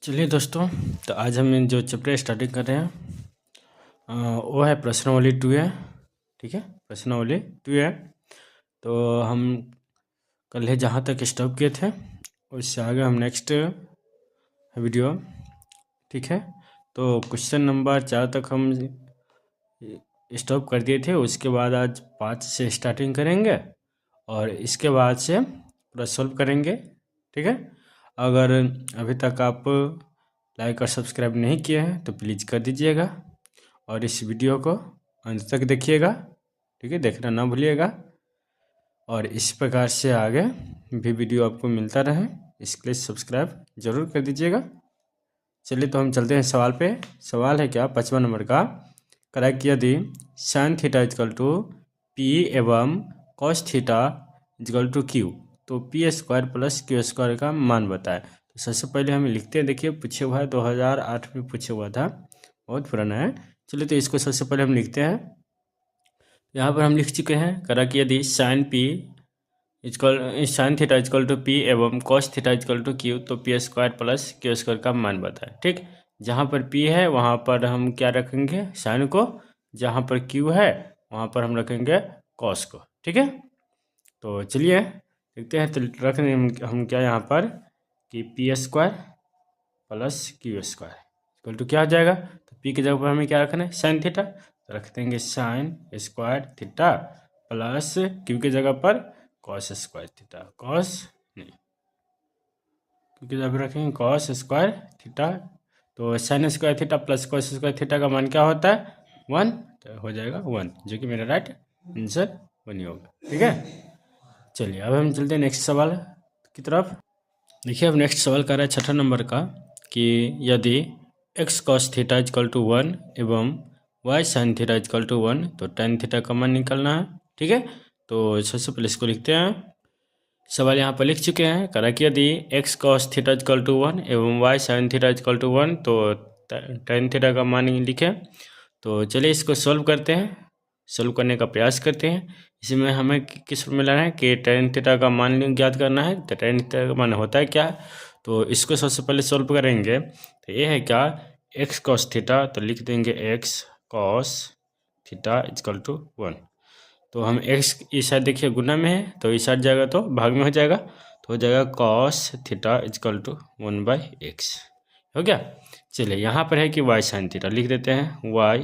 चलिए दोस्तों, तो आज हम जो चैप्टर स्टार्टिंग कर रहे हैं वो है प्रश्नावली 2 है। ठीक है, प्रश्नावली 2 है। तो हम कल जहाँ तक स्टॉप किए थे उससे आगे हम नेक्स्ट वीडियो। ठीक है, तो क्वेश्चन नंबर 4 तक हम स्टॉप कर दिए थे। उसके बाद आज 5 से स्टार्टिंग करेंगे और इसके बाद से पूरा सॉल्व करेंगे। ठीक है, अगर अभी तक आप लाइक और सब्सक्राइब नहीं किए हैं तो प्लीज़ कर दीजिएगा और इस वीडियो को अंत तक देखिएगा। ठीक है, देखना ना भूलिएगा और इस प्रकार से आगे भी वीडियो आपको मिलता रहे, इसके लिए सब्सक्राइब जरूर कर दीजिएगा। चलिए तो हम चलते हैं सवाल पे। सवाल है क्या, 55 नंबर का। करेक्ट यदि sine theta equal to p एवं cos theta equal to q तो p square plus Q square का मान बताए। तो सबसे पहले हम लिखते हैं। देखिए पूछे हुआ है, 2008 में पूछे हुआ था, बहुत पुराना है। चलिए तो इसको सबसे पहले हम लिखते हैं। यहाँ पर हम लिख चुके हैं। करा कि यदि sine theta equal to p एवं cos theta equal to q तो p square plus Q square का मान बताए। ठीक, जहाँ पर पी है वहाँ पर हम क्या रखेंगे, साइन को। जहाँ पर क्यू है वहाँ पर हम रखेंगे कॉस को। ठीक है, तो चलिए देखते हैं। तो रख दें हम क्या यहाँ पर कि P square plus Q square equal to क्या हो जाएगा। तो पी की जगह पर हमें क्या रखना है, साइन थीटा। तो रख देंगे sign square theta plus Q की जगह पर कॉस स्क्वायर थीटा। क्यू की जगह पर रखेंगे कॉस स्क्वायर थीटा। तो sine square theta plus cos square theta का मान क्या होता है, 1। तो हो जाएगा 1, जो कि मेरा राइट आंसर 1 ही होगा। ठीक है, चलिए अब हम चलते हैं नेक्स्ट सवाल की तरफ। देखिए अब नेक्स्ट सवाल कर रहा है 6 नंबर का कि यदि x cos theta equal to 1 एवं y sin theta equal to 1 तो tan थीटा का मान निकालना है। ठीक है, तो सबसे पहले इसको लिखते हैं। सवाल यहाँ पर लिख चुके हैं। करा कि यदि x cos theta equal to 1 एवं y sin theta equal to 1 तो tan थीटा का मान लिखें। तो चलिए इसको सॉल्व करते हैं, सॉल्व करने का प्रयास करते हैं। इसमें हमें किस फॉर्मूला है कि tan थीटा का मान ज्ञात करना है। तो tan थीटा का मान होता है क्या, तो इसको सबसे पहले सॉल्व करेंगे। तो ये है क्या, x cos थीटा। तो लिख देंगे x cos theta equal to 1। तो हम x इस साइड देखिए गुना में है, तो इस साइड जाएगा तो भाग में हो जाएगा। तो हो जाएगा cos theta equal to 1/x। हो गया। चलिए यहाँ पर है कि y sin थीटा, लिख देते हैं y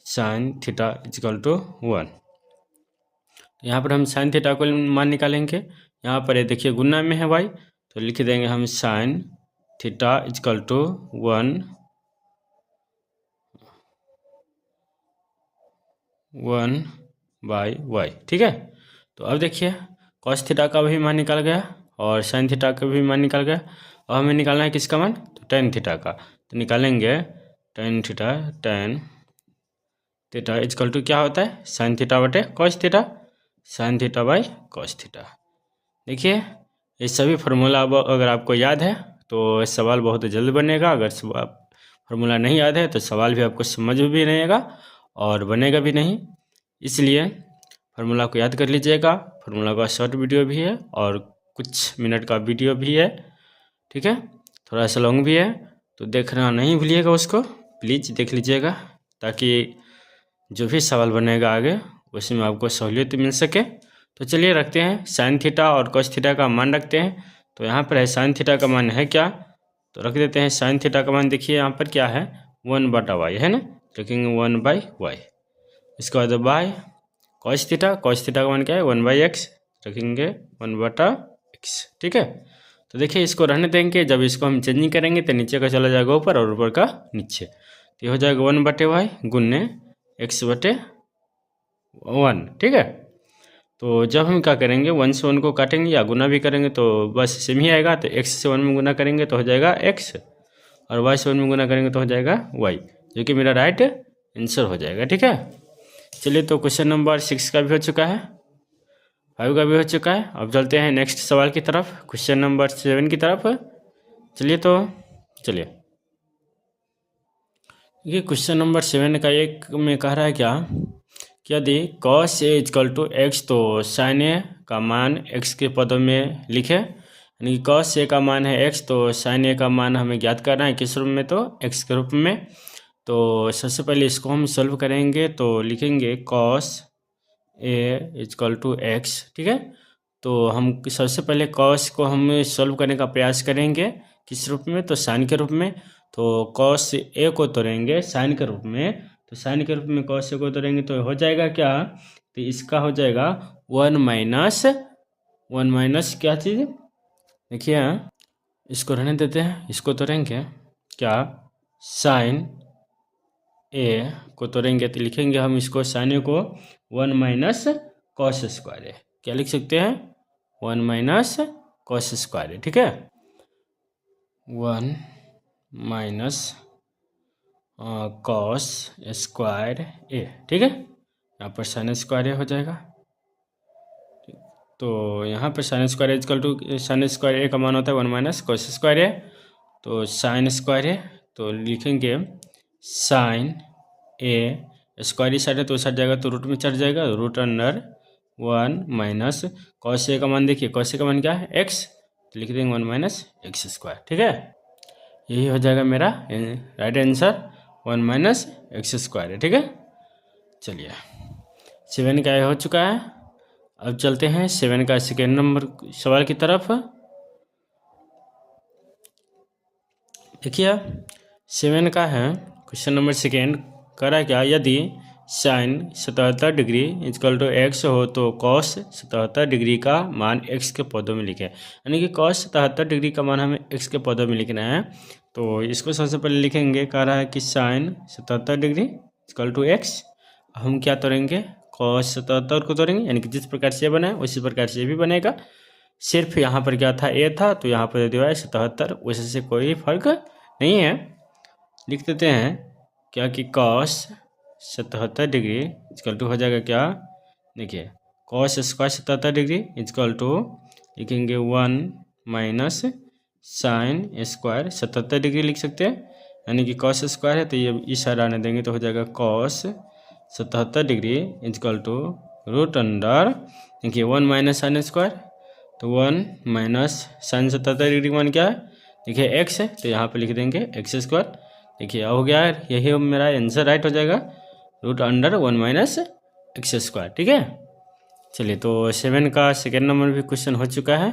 sin theta equal to 1। यहाँ पर हम साइन थीटा को मान निकालेंगे। यहाँ पर देखिए गुना में है y, तो लिख देंगे हम sign theta equal to 1/y। ठीक है, तो अब देखिए कॉस थीटा का भी मान निकल गया और साइन थीटा का भी मान निकल गया। और हमें निकालना है किसका मान, तो टेन थीटा का। तो निकालेंगे टेन थीटा इजकल टू क्या होता है, साइन थीटा बटे cos theta, sine theta by cos theta. देखिए ये सभी फार्मूला अब अगर आपको याद है तो सवाल बहुत जल्द बनेगा। अगर फार्मूला नहीं याद है तो सवाल भी आपको समझ भी नहीं आएगा और बनेगा भी नहीं। इसलिए फार्मूला को याद कर लीजिएगा। फार्मूला का शॉर्ट वीडियो भी है और कुछ मिनट का वीडियो भी है। ठीक है, थोड़ा सा लॉन्ग भी है, तो देखना नहीं भूलिएगा उसको, प्लीज़ देख लीजिएगा, ताकि जो भी सवाल बनेगा आगे उसमें आपको सहूलियत मिल सके। तो चलिए रखते हैं साइन थीटा और कॉस थीटा का मान रखते हैं। तो यहाँ पर है साइन थीटा का मान है क्या, तो रख देते हैं साइन थीटा का मान। देखिए यहाँ पर क्या है, 1/y है ना, रखेंगे 1/y। इसके बाद बाय कॉस थीटा का मान क्या है, 1/x, रखेंगे 1/x। ठीक है, तो देखिए इसको रहने देंगे। जब इसको हम चेंजिंग करेंगे तो नीचे का चला जाएगा ऊपर और ऊपर का नीचे। तो ये हो जाएगा 1/y गुन्ने x/1। ठीक है, तो जब हम क्या करेंगे 1 से 1 को काटेंगे या गुना भी करेंगे तो बस सेम ही आएगा। तो x से 1 में गुना करेंगे तो हो जाएगा x और y से 1 में गुना करेंगे तो हो जाएगा y, जो कि मेरा राइट आंसर हो जाएगा। ठीक है, चलिए तो क्वेश्चन नंबर 6 का भी हो चुका है, 5 का भी हो चुका है। अब चलते हैं नेक्स्ट सवाल की तरफ, क्वेश्चन नंबर 7 की तरफ। चलिए ये क्वेश्चन नंबर 7 का एक में कह रहा है क्या कि यदि cos A equal to x तो sin A का मान x के पदों में लिखे। यानी कि कॉस ए का मान है एक्स, तो साइन ए का मान हमें ज्ञात करना है किस रूप में, तो एक्स के रूप में। तो सबसे पहले इसको हम सॉल्व करेंगे, तो लिखेंगे cos A equal to X, ठीक है। तो हम सबसे पहले कॉस को हम सॉल्व करने का प्रयास करेंगे किस रूप में, तो साइन के रूप में। तो कॉस ए को तोड़ेंगे साइन के रूप में, तो साइन के रूप में कॉस ए को तोड़ेंगे तो हो जाएगा क्या, तो इसका हो जाएगा 1 माइनस क्या चीज़, देखिए इसको रहने देते हैं, इसको तोड़ेंगे क्या, साइन ए को तोड़ेंगे तो लिखेंगे हम इसको साइन ए को 1 माइनस कॉस स्क्वायर है, क्या लिख सकते हैं, 1 माइनस कॉस स्क्वायर है, ठीक है। 1 माइनस कॉस स्क्वायर ए, ठीक है। यहाँ पर साइन स्क्वायर ए हो जाएगा, तो यहाँ पर sine square equal to sine square A का मान होता है 1 माइनस कॉस स्क्वायर ए, तो साइन स्क्वायर ए, तो लिखेंगे साइन ए स्क्वायर इस साइड है तो उस साइड जाएगा तो रूट में चढ़ जाएगा, root under 1 minus cos A का मान, देखिए कॉस ए का मान क्या है एक्स, तो लिख देंगे 1 माइनस एक्स स्क्वायर, ठीक है। यही हो जाएगा मेरा right answer, 1 minus X square है, ठीक है। चलिए 7 का हो चुका है, अब चलते हैं 7 का सेकेंड नंबर सवाल की तरफ। देखिए 7 का है क्वेश्चन नंबर सेकेंड, करा क्या, यदि sine 77 degree equal to X हो तो कॉस 77 डिग्री का मान एक्स के पदों में लिखे, यानी कि कॉस 77 डिग्री का मान हमें एक्स के पदों में लिखना है। तो इसको सबसे पहले लिखेंगे, कह रहा है कि sine 77 degree equal to X, हम क्या तोड़ेंगे, कॉस 77 को तोड़ेंगे, यानी कि जिस प्रकार से बना है उसी प्रकार से भी बनेगा, सिर्फ यहाँ पर क्या था ए था तो यहाँ पर दिया है 77, वैसे से कोई फर्क नहीं है। लिख देते हैं क्या कि कॉस 77 डिग्री इजकल टू हो जाएगा क्या, देखिए cos square 77 degree equal to लिखेंगे 1 माइनस साइन स्क्वायर 77 डिग्री लिख सकते हैं, यानी कि कॉस स्क्वायर है तो ये इस साइड आने देंगे तो हो जाएगा cos 77 degree equal to root under, देखिए 1 माइनस साइन स्क्वायर, तो 1 माइनस साइन 77 डिग्री मान क्या है, देखिए एक्स है तो यहाँ पे लिख देंगे एक्स स्क्वायर, देखिए हो गया, यही मेरा आंसर राइट हो जाएगा, root under 1 minus X square, ठीक है। चलिए तो 7 का सेकेंड नंबर भी क्वेश्चन हो चुका है,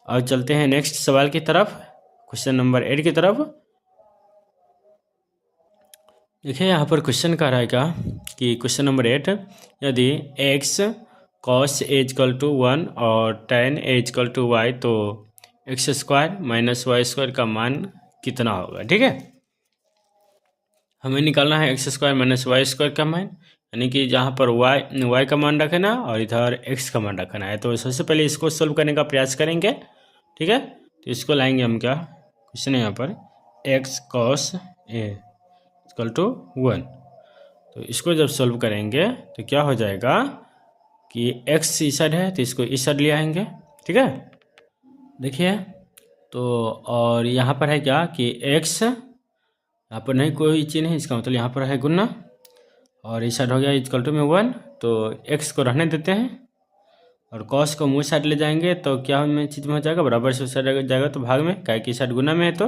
और चलते हैं नेक्स्ट सवाल की तरफ, क्वेश्चन नंबर 8 की तरफ। देखिए यहाँ पर क्वेश्चन कह रहा है क्या कि क्वेश्चन नंबर 8, यदि x cos A equal to 1 और ten A equal to Y तो x square minus Y square का मान कितना होगा, ठीक है। हमें निकालना है x square minus Y square का मान, यानी कि जहाँ पर वाई का मान रखना और इधर एक्स का मान रखना है। तो सबसे पहले इसको सोल्व करने का प्रयास करेंगे, ठीक है। तो इसको लाएंगे हम क्या, क्वेश्चन है यहाँ पर X cos A equal to 1, तो इसको जब सोल्व करेंगे तो क्या हो जाएगा कि एक्स इस साइड है तो इसको इस साइड ले आएंगे, ठीक है। देखिए तो और यहाँ पर है क्या कि एक्स, यहाँ पर नहीं कोई चीज़ नहीं, इसका मतलब यहाँ पर है गुना, और इस साइड हो गया इक्वल टू में 1, तो एक्स को रहने देते हैं और कॉस को मुँह साइड ले जाएंगे तो क्या में चीज़ में हो जाएगा, बराबर से उस साइड जाएगा तो भाग में, क्या कि साइड गुना में है तो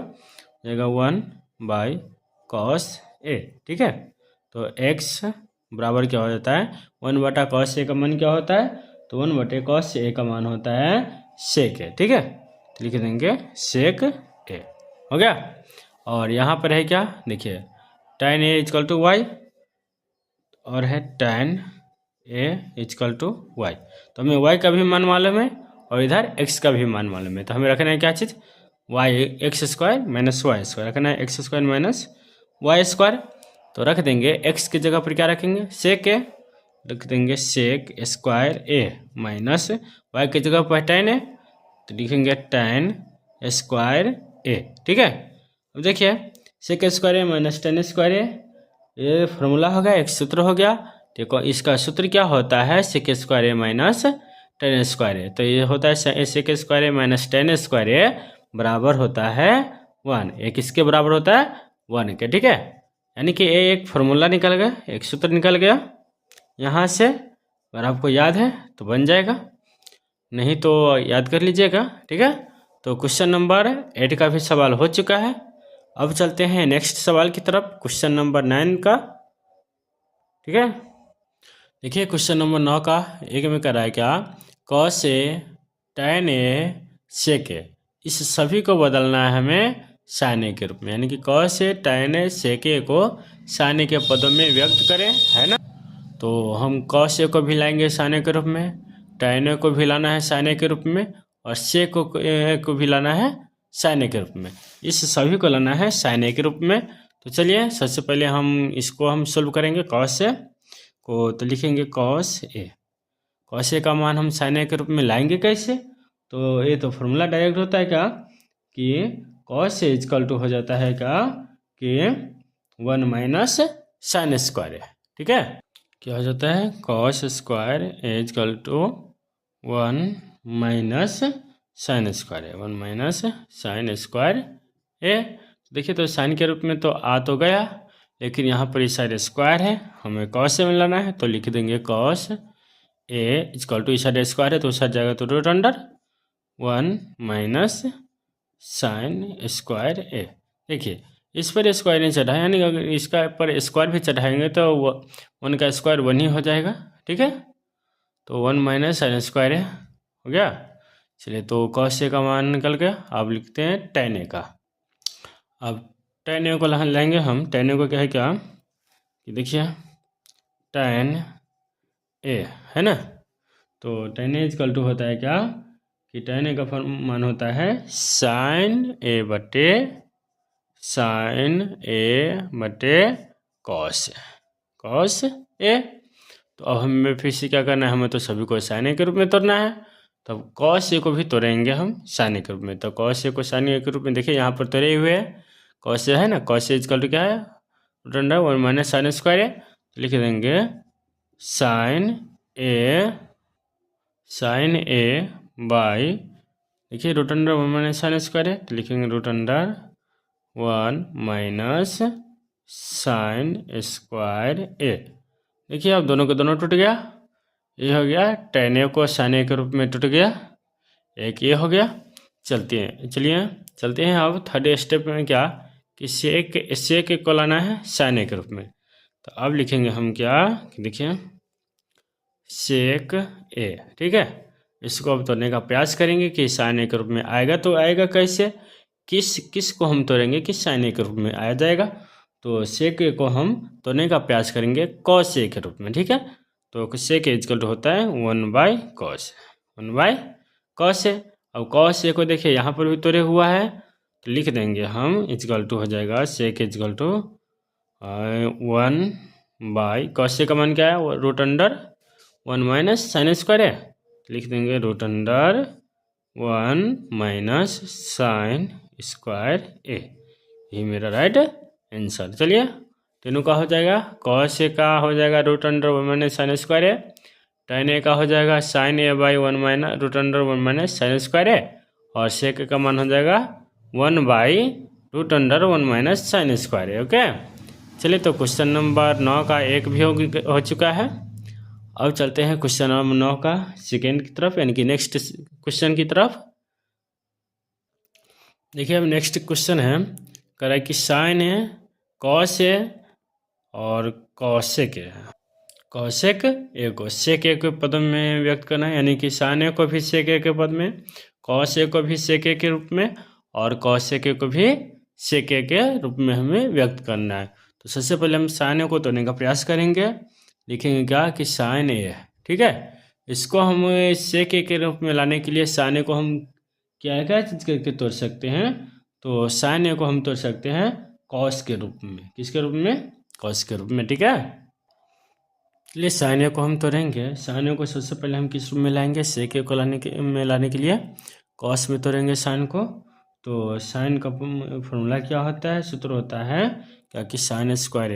जाएगा 1 बाई कॉस ए, ठीक है। तो एक्स बराबर क्या हो जाता है 1 बटा कॉस ए का मान क्या होता है, तो 1 बटे कॉस ए का मान होता है सेक ए, ठीक है। तो लिख देंगे सेक ए, हो गया। और यहाँ पर है क्या, देखिए tan A equal to Y और है tan A equal to Y, तो हमें y का भी मान मालूम है और इधर x का भी मान मालूम है, तो हमें रखना है क्या चीज़, y X square minus Y square, रखना है x square minus Y square. तो रख देंगे x की जगह पर क्या रखेंगे सेक ए, रख देंगे सेक स्क्वायर ए माइनस y की जगह पर tan ए तो लिखेंगे tan स्क्वायर ए, ठीक है। अब देखिए सेक स्क्वायर ए माइनस tan स्क्वायर ए, ये फॉर्मूला हो गया, एक सूत्र हो गया। देखो इसका सूत्र क्या होता है, सेक स्क्वायर ए माइनस tan स्क्वायर ए, तो ये होता है सेक स्क्वायर ए माइनस tan स्क्वायर ए बराबर होता है 1, ये किसके बराबर होता है 1 के, ठीक है। यानी कि ये एक फॉर्मूला निकल गया, एक सूत्र निकल गया यहाँ से, अगर आपको याद है तो बन जाएगा, नहीं तो याद कर लीजिएगा, ठीक है। तो क्वेश्चन नंबर 8 का भी सवाल हो चुका है। अब चलते हैं नेक्स्ट सवाल की तरफ, क्वेश्चन नंबर 9 का। ठीक है, देखिए क्वेश्चन नंबर 9 का एक में कर रहा है क्या, कॉस ए tan ए सेक ए, इस सभी को बदलना है हमें साइन ए के रूप में, यानी कि कॉस ए tan ए सेक ए को साइन ए के पदों में व्यक्त करें, है ना। तो हम कॉस ए को भी लाएंगे साइन ए के रूप में, tan ए को भी लाना है साइन ए के रूप में, और सेक को भी लाना है साइन ए के रूप में, इस सभी को लाना है साइन ए के रूप में। तो चलिए सबसे पहले हम इसको हम सोल्व करेंगे कॉस ए को, तो लिखेंगे कॉस ए। कॉस ए का मान हम साइन ए के रूप में लाएंगे कैसे, तो ये तो फॉर्मूला डायरेक्ट होता है क्या कि कॉस ए इजकल टू हो जाता है क्या कि 1 माइनस साइन स्क्वायर है। ठीक है, क्या हो जाता है, cos square A equal to 1 minus sine square है, 1 माइनस साइन स्क्वायर ए। देखिए तो साइन के रूप में तो आ तो गया, लेकिन यहाँ पर इस साइड स्क्वायर है, हमें कॉस से मिलाना है, तो लिख देंगे कॉस ए इजकल टू, इस साइड स्क्वायर है तो उस साइड जाएगा तो root under 1 minus sine square A. देखिए इस पर स्क्वायर नहीं चढ़ाए, यानी अगर इसका पर स्क्वायर भी चढ़ाएंगे तो 1 का स्क्वायर 1 ही हो जाएगा। ठीक है, तो 1 माइनस साइन स्क्वायर ए हो गया। चलिए तो कॉस ए का मान निकल गया। अब लिखते हैं tan ए का। अब tan ए को लाएंगे हम, tan ए को क्या है क्या कि देखिए tan ए है ना, तो tan ए इजकल टू होता है क्या कि tan ए का मान होता है साइन ए बटे कॉस ए। तो अब हमें फिर से क्या करना है, हमें तो सभी को साइन ए के रूप में तोड़ना है, तब कॉस ए को भी तोड़ेंगे हम साइन ए के रूप में। तो कॉस ए को साइन ए के रूप में देखिए यहाँ पर तोड़े हुए हैं, कॉस ए है ना, कॉस ए इजकल टू क्या है root under 1 minus sine square है, तो लिख देंगे साइन ए बाई, देखिए root under 1 minus sine square है, तो लिखेंगे root under 1 minus sine square A. देखिए अब दोनों के दोनों टूट गया, ये हो गया tan ए को साइन ए के रूप में टूट गया, एक ये हो गया। चलते हैं अब थर्ड स्टेप में क्या कि सेक को लाना है साइन ए के रूप में। तो अब लिखेंगे हम क्या कि देखिए सेक ए। ठीक है, इसको अब तोड़ने का प्रयास करेंगे कि साइन ए के रूप में आएगा, तो आएगा कैसे, किस को हम तोड़ेंगे कि साइन ए के रूप में आ जाएगा, तो सेक ए को हम तोड़ने का प्रयास करेंगे कॉस ए के रूप में। ठीक है, तो सेक ए इजकल टू होता है 1 बाई कॉस ए। अब कॉस ए को देखिए यहाँ पर भी तोड़े हुआ है, तो लिख देंगे हम इजकल टू हो जाएगा sec equal to 1 by cos A का मान क्या है root under 1 minus sine square है, लिख देंगे root under 1 minus sine square A. यही मेरा राइट आंसर। चलिए तीनों का हो जाएगा, कॉस ए का हो जाएगा root under 1 minus sine square A, tan A का हो जाएगा sine A by 1 minus root under 1 minus sine square A, और सेक का मान हो जाएगा 1 by root under 1 minus sine square A. Okay, चलिए तो क्वेश्चन नंबर 9 का एक भी हो चुका है। अब चलते हैं क्वेश्चन नंबर 9 का सेकेंड की तरफ, यानी कि नेक्स्ट क्वेश्चन की तरफ। देखिए अब नेक्स्ट क्वेश्चन है कह रहा है कि साइन ए कॉस ए और कॉसेक ए, कॉसेक ए को सेक ए के पद में व्यक्त करना है, यानी कि साइन ए को भी सेक ए के पद में, कॉस ए को भी सेक ए के रूप में, और कॉसेक ए को भी सेक ए के रूप में हमें व्यक्त करना है। तो सबसे पहले हम साइन ए को तोड़ने का प्रयास करेंगे, लिखेंगे क्या कि साइन ए। ठीक है, इसको हम सेक ए के रूप में लाने के लिए साइन ए को हम क्या चीज़ करके तोड़ सकते हैं, तो साइन ए को हम तोड़ सकते हैं कॉस के रूप में। किसके रूप में, कॉस के रूप में। ठीक है, इसलिए साइन ए को हम तोड़ेंगे, साइन ए को सबसे पहले हम किस रूप में लाएंगे, सेक ए को लाने के लिए कॉस में तोड़ेंगे साइन को। तो साइन का फॉर्मूला क्या होता है, सूत्र होता है क्या कि sine square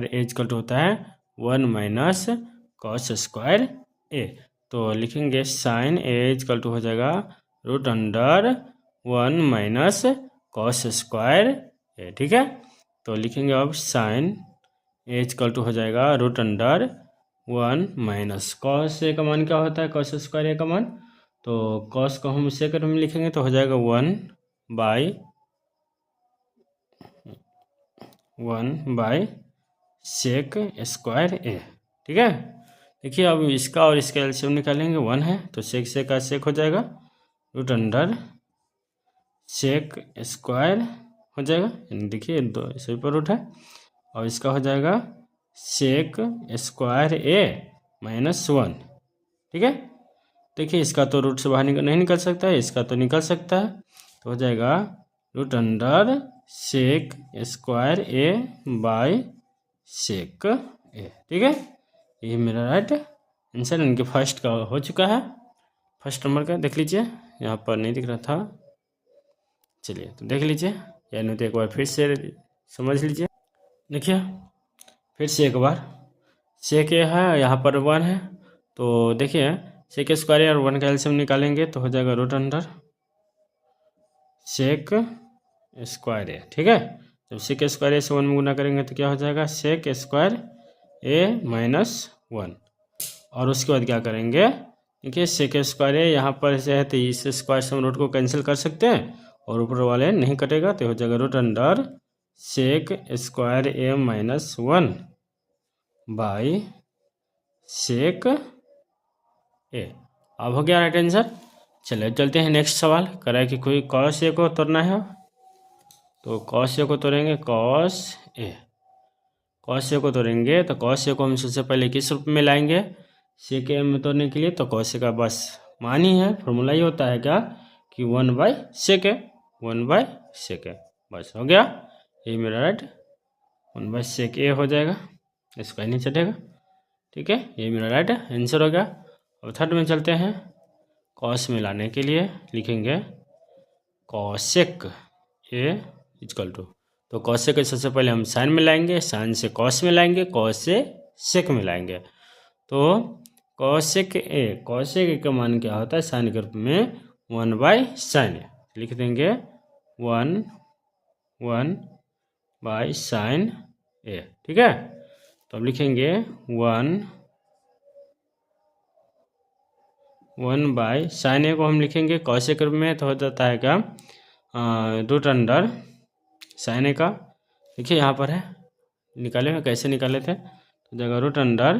A equal to होता है 1 माइनस कॉस स्क्वायर ए। तो लिखेंगे साइन ए इक्वल टू हो जाएगा root under 1 minus cos square A. ठीक है, तो लिखेंगे अब साइन ए इक्वल टू हो जाएगा root under 1 minus cos A का मान क्या होता है, कॉस स्क्वायर ए का मान, तो कॉस को हम सेक में लिखेंगे तो हो जाएगा 1/1/, सेक स्क्वायर ए। ठीक है, देखिए अब इसका और इसका एलसीएम निकालेंगे, 1 है तो सेक से का सेक हो जाएगा, रूट अंडर सेक स्क्वायर हो जाएगा, यानी देखिए दो सुपर रूट है, और इसका हो जाएगा सेक स्क्वायर ए -1। ठीक है, देखिए इसका तो रूट से बाहर नहीं निकल सकता है, इसका तो निकल सकता है, तो हो जाएगा root under sec square A by sec A. ठीक है, ये मेरा राइट आंसर इनके फर्स्ट का हो चुका है, फर्स्ट नंबर का देख लीजिए, यहाँ पर नहीं दिख रहा था, चलिए तो देख लीजिए, यानी तो एक बार फिर से समझ लीजिए। देखिए फिर से एक बार, सेक ए है, यहाँ पर 1 है, तो देखिए सेक स्क्वायर और 1 का एलसीएम निकालेंगे तो हो जाएगा root under sec square A. ठीक है, जब सेक स्क्वायर ए से 1 में गुना करेंगे तो क्या हो जाएगा, सेक स्क्वायर ए -1, और उसके बाद क्या करेंगे, देखिए सेक स्क्वायर ए यहाँ पर से है तो इस स्क्वायर से हम रूट को कैंसिल कर सकते हैं, और ऊपर वाले नहीं कटेगा तो हो जाएगा root under sec square A -1 by sec A. अब हो गया राइट आंसर। चलिए चलते हैं नेक्स्ट सवाल, करा कि कोई कॉस ए को तोड़ना है, तो कॉस ए को तोड़ेंगे, कॉस ए को तोड़ेंगे तो कॉस ए को हम सबसे पहले किस रूप में लाएंगे, सेक ए में तोड़ने के लिए, तो कॉस ए का बस मान ही है, फॉर्मूला ही होता है क्या कि 1/sec ए, 1/sec ए, बस हो गया, ये मेरा राइट 1/sec ए हो जाएगा, इसका ही नहीं चलेगा। ठीक है, ये मेरा राइट आंसर हो गया। अब थर्ड में चलते हैं, कॉस में लाने के लिए लिखेंगे कॉसेक ए इक्वल टू, तो कॉसेक को सबसे पहले हम साइन में लाएंगे, साइन से कॉस में लाएंगे, कॉस से सेक में लाएंगे, तो कॉसेक ए का मान क्या होता है, साइन के रूप में 1/sin ए, लिख देंगे 1/sin ए। ठीक है, तो अब लिखेंगे 1/sin ए को हम लिखेंगे कॉसेक के रूप में, तो हो जाता है क्या रूट अंडर साइन ए का, देखिए यहाँ पर है, निकाले हुए कैसे निकाले थे, तो जगह root under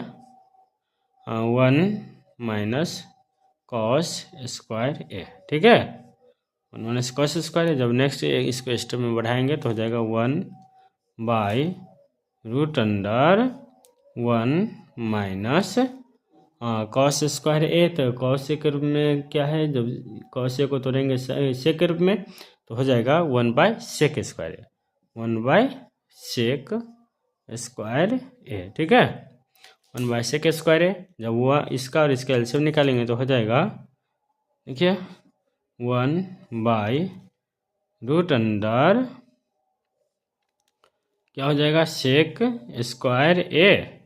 1 - cos square A. ठीक है, 1 - cos स्क्वायर, जब नेक्स्ट इसको स्टेप में बढ़ाएंगे तो हो जाएगा 1/रूट अंडर 1 - cos स्क्वायर ए, तो cos ए के रूप में क्या है, जब cos ए को तोड़ेंगे सेक के रूप में तो हो जाएगा 1/sec square A, 1/sec square A. ठीक है, 1/sec स्क्वायर ए, जब वो इसका और इसका एलसीएम निकालेंगे तो हो जाएगा, देखिए 1/रूट अंडर क्या हो जाएगा, सेक square A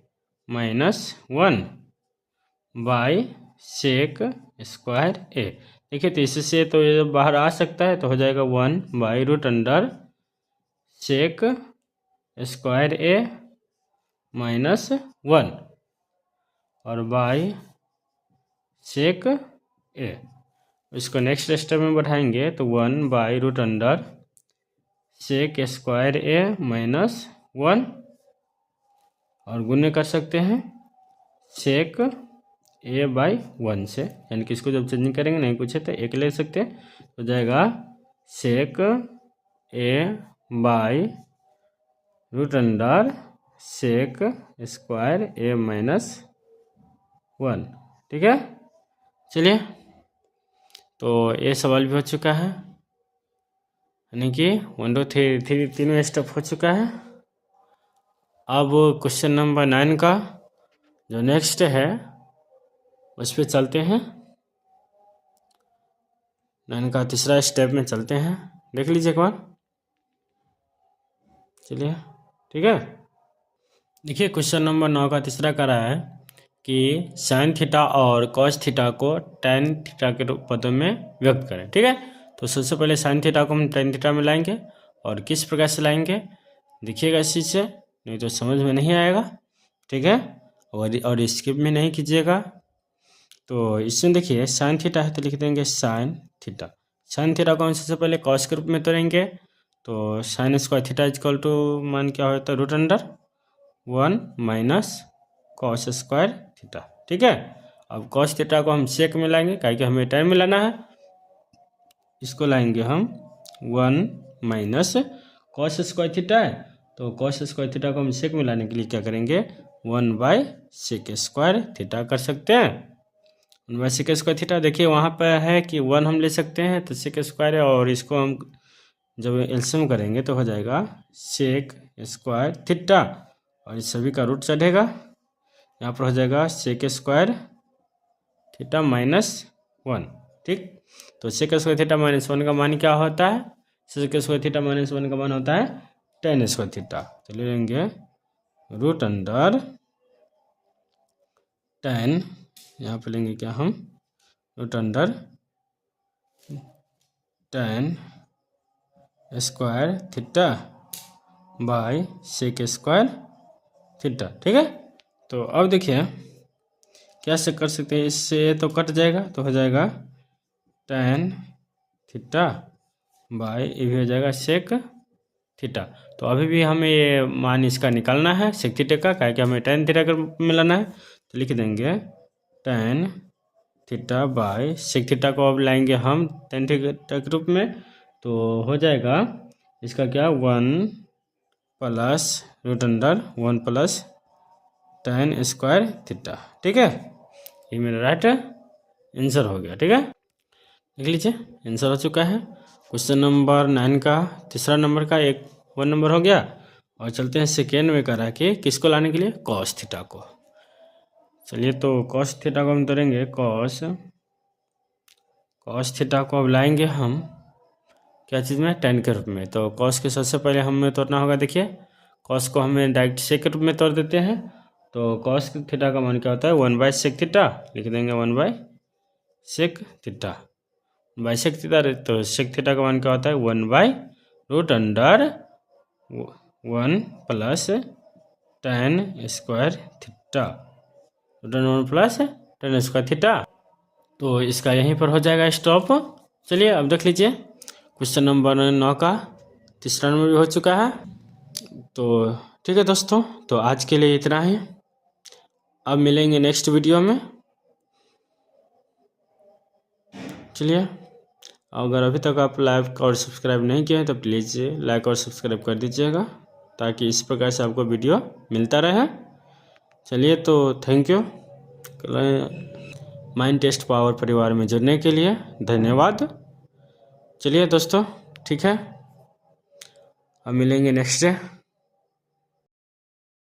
-1/sec square A. देखिए तो इससे तो ये बाहर आ सकता है, तो हो जाएगा 1/रूट अंडर सेक स्क्वायर ए -1 और बाई सेक ए, इसको नेक्स्ट स्टेप में बढ़ाएंगे तो 1/रूट अंडर सेक स्क्वायर ए -1, और गुने कर सकते हैं सेक a/1 से, यानी कि इसको जब चेंजिंग करेंगे नहीं पूछे तो एक ले सकते हैं, तो जाएगा सेक a/रूट अंडर सेक स्क्वायर ए -1। ठीक है, चलिए तो ये सवाल भी हो चुका है, यानी कि 1 2 3 तीनों स्टेप हो चुका है। अब क्वेश्चन नंबर 9 का जो नेक्स्ट है उस पर चलते हैं, 9 का तीसरा स्टेप में चलते हैं, देख लीजिए एक बार, चलिए ठीक है। देखिए क्वेश्चन नंबर 9 का तीसरा कर रहा है कि साइन थीटा और कॉस थीटा को टैन थीटा के पदों में व्यक्त करें। ठीक है, तो सबसे पहले साइन थीटा को हम टैन थीटा में लाएंगे, और किस प्रकार से लाएंगे देखिएगा इस चीज़ से, नहीं तो समझ में नहीं आएगा। ठीक है, और स्किप में नहीं कीजिएगा, तो इसमें देखिए साइन थीटा है तो लिख देंगे साइन थीटा। साइन थीटा को हम सबसे पहले कॉस के रूप में तोड़ेंगे, तो sine square theta equal to मान क्या होता है root under 1 minus cos square theta. ठीक है, अब कॉस थीटा को हम सेक में लाएंगे, क्या कि हमें टाइम में लाना है। इसको लाएंगे हम 1 माइनस कॉस स्क्वायर थीटा है, तो कॉस स्क्वायर थीटा को हम सेक में लाने के लिए क्या करेंगे 1 बाई सेक स्क्वायर थीटा कर सकते हैं। 1 बाई सेक स्क्वायर थीटा देखिए वहाँ पर है कि 1 हम ले सकते हैं तो सेक स्क्वायर है, और इसको हम जब एलसीएम करेंगे तो हो जाएगा सेक स्क्वायर थीटा, और इस सभी का रूट चढ़ेगा, यहाँ पर हो जाएगा सेक स्क्वायर थीटा माइनस 1। ठीक, तो सेक स्क्वायर थीटा माइनस 1 का मान क्या होता है, सेक स्क्वायर थीटा माइनस 1 का मान होता है टेन स्क्वायर थीटा। तो ले लेंगे रूट अंडर 10, यहाँ पर लेंगे क्या हम root under 10 square theta by sec square theta. ठीक है, तो अब देखिए क्या से कर सकते हैं, इससे तो कट जाएगा तो हो जाएगा tan थीटा बाई ये भी हो जाएगा सेक थीटा। तो अभी भी हमें ये मान इसका निकालना है सेक थीटा का, क्या कि हमें tan थीटा का में लाना है, तो लिख देंगे tan theta by sec theta को अब लाएंगे हम tan थीटा के रूप में, तो हो जाएगा इसका क्या 1 plus root under 1 plus tan square theta. ठीक है, ये मेरा राइट आंसर हो गया। ठीक है, देख लीजिए आंसर हो चुका है। क्वेश्चन नंबर 9 का तीसरा नंबर का 1 नंबर हो गया, और चलते हैं सेकेंड में करा के किसको लाने के लिए कॉस थीटा को। चलिए तो कॉस थीटा को हम तोड़ेंगे, कॉस थीटा को अब लाएंगे हम क्या चीज़ में tan के रूप में। तो कॉस के सबसे पहले हमें तोड़ना होगा, देखिए कॉस को हमें डायरेक्ट सेक के रूप में तोड़ देते हैं, तो कॉस थीटा का मान क्या होता है 1 बाई सेक थीटा, लिख देंगे 1 by sec theta by sec theta. तो सेक थीटा का मान क्या होता है 1 by root under 1 plus tan square theta, root under 1 plus tan square theta. तो इसका यहीं पर हो जाएगा स्टॉप। चलिए अब देख लीजिए क्वेश्चन नंबर 9 का तीसरा नंबर भी हो चुका है। तो ठीक है दोस्तों, तो आज के लिए इतना ही, अब मिलेंगे नेक्स्ट वीडियो में। चलिए, अगर अभी तक आप लाइक और सब्सक्राइब नहीं किए हैं तो प्लीज़ लाइक और सब्सक्राइब कर दीजिएगा, ताकि इस प्रकार से आपको वीडियो मिलता रहे। चलिए तो thank you mind test power परिवार में जुड़ने के लिए धन्यवाद। चलिए दोस्तों ठीक है, अब मिलेंगे नेक्स्ट डे।